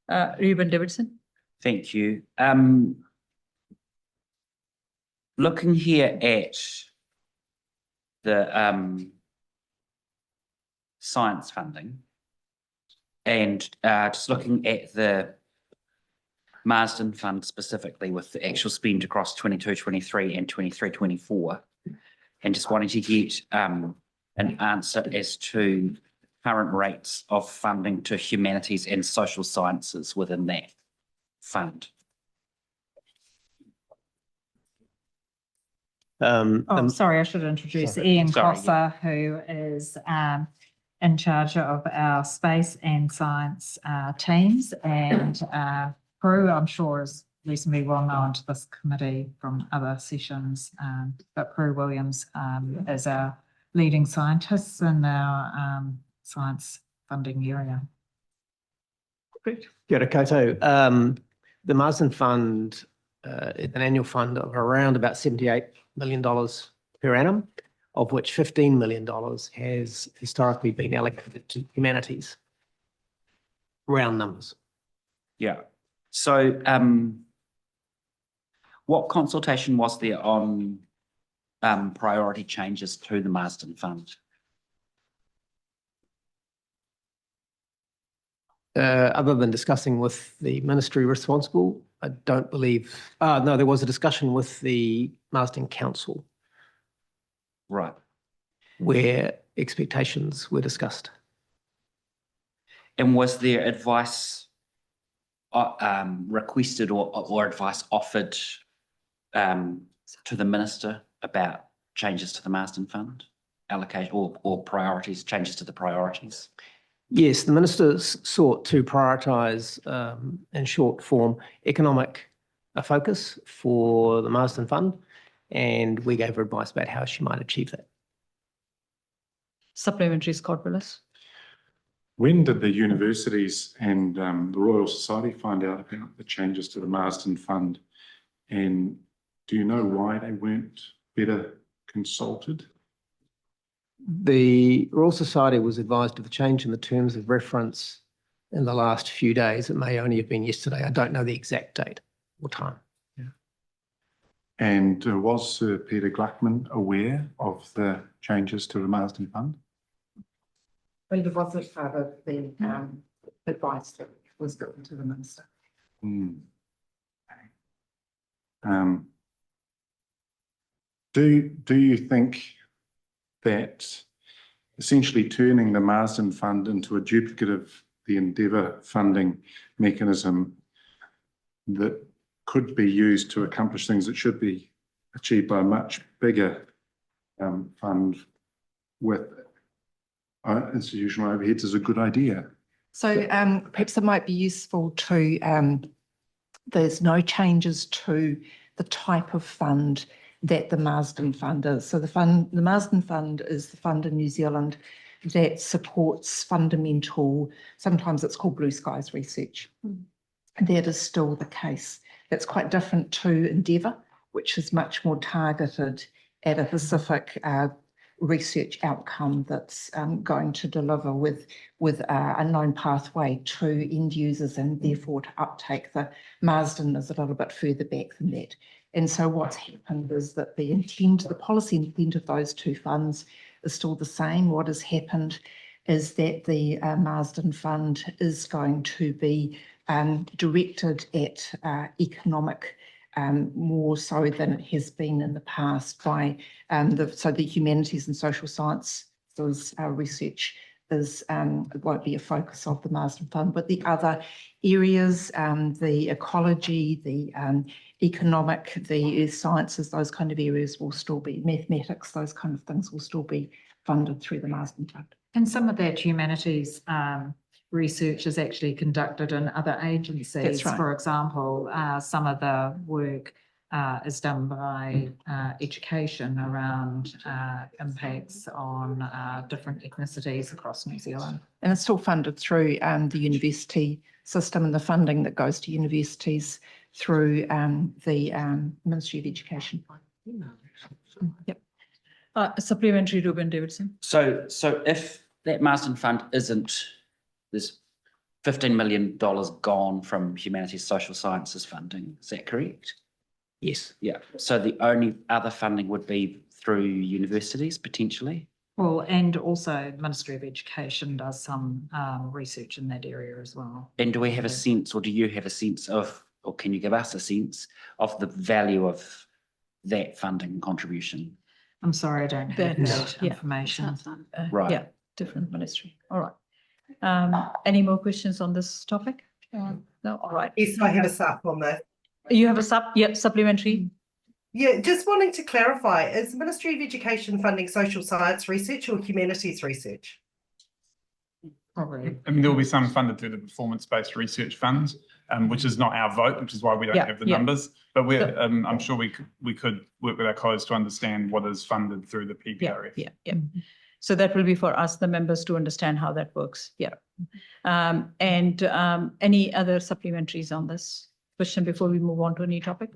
Ruben Davidson. Thank you. Looking here at the science funding and just looking at the Marsden Fund specifically with the actual spend across 22-23 and 23-24, and just wanting to get an answer as to current rates of funding to humanities and social sciences within that fund. Sorry, I should introduce Ian Cosser, who is in charge of our space and science teams, and Prue, I'm sure, is reasonably well known to this committee from other sessions, but Prue Williams is our leading scientist in our science funding area. Great. Kia ora koutou. The Marsden Fund is an annual fund of around about $78 million per annum, of which $15 million has historically been allocated to humanities. Round numbers. Yeah. So what consultation was there on priority changes to the Marsden Fund? Other than discussing with the ministry responsible, I don't believe, no, there was a discussion with the Marsden Council. Right. Where expectations were discussed. And was there advice requested or advice offered to the minister about changes to the Marsden Fund allocation or priorities, changes to the priorities? Yes, the minister sought to prioritise, in short form, economic focus for the Marsden Fund, and we gave her advice about how she might achieve that. Supplementary, Scott Willis. When did the universities and the Royal Society find out about the changes to the Marsden Fund? And do you know why they weren't better consulted? The Royal Society was advised of the change in the terms of reference in the last few days. It may only have been yesterday. I don't know the exact date or time. Yeah. And was Sir Peter Gluckman aware of the changes to the Marsden Fund? Well, it wasn't part of the advice that was given to the minister. Mm. Okay. Do you think that essentially turning the Marsden Fund into a duplicate of the Endeavour funding mechanism that could be used to accomplish things that should be achieved by a much bigger fund with institutional overheads is a good idea? So perhaps it might be useful to, there's no changes to the type of fund that the Marsden Fund is. So the Marsden Fund is the fund in New Zealand that supports fundamental, sometimes it's called blue skies research. That is still the case. That's quite different to Endeavour, which is much more targeted at a specific research outcome that's going to deliver with a known pathway to end users and therefore to uptake. The Marsden is a little bit further back than that. And so what's happened is that the policy intent of those two funds is still the same. What has happened is that the Marsden Fund is going to be directed at economic more so than it has been in the past by so the humanities and social sciences research is won't be a focus of the Marsden Fund, but the other areas, the ecology, the economic, the earth sciences, those kind of areas will still be, mathematics, those kind of things will still be funded through the Marsden Fund. And some of that humanities research is actually conducted in other agencies. That's right. For example, some of the work is done by education around impacts on different ethnicities across New Zealand. And it's still funded through the university system and the funding that goes to universities through the Ministry of Education. Yep. Supplementary, Ruben Davidson. So if that Marsden Fund isn't, there's $15 million gone from humanities, social sciences funding. Is that correct? Yes. Yeah. So the only other funding would be through universities potentially? Well, and also Ministry of Education does some research in that area as well. And do we have a sense, or do you have a sense of, or can you give us a sense of the value of that funding contribution? I'm sorry, I don't have that Yeah. information. Right. Yeah, different ministry. All right. Any more questions on this topic? No, all right. Yes, I have a sup on that. You have a supplementary? Yeah, just wanting to clarify, is the Ministry of Education funding social science research or humanities research? Probably. I mean, there will be some funded through the performance-based research fund, which is not our vote, which is why we don't Yeah, have the yeah. numbers. But we're, I'm sure we could work with our colleagues to understand what is funded through the PPRF. Yeah. So that will be for us, the members, to understand how that works. Yeah. And any other supplementaries on this question before we move on to a new topic?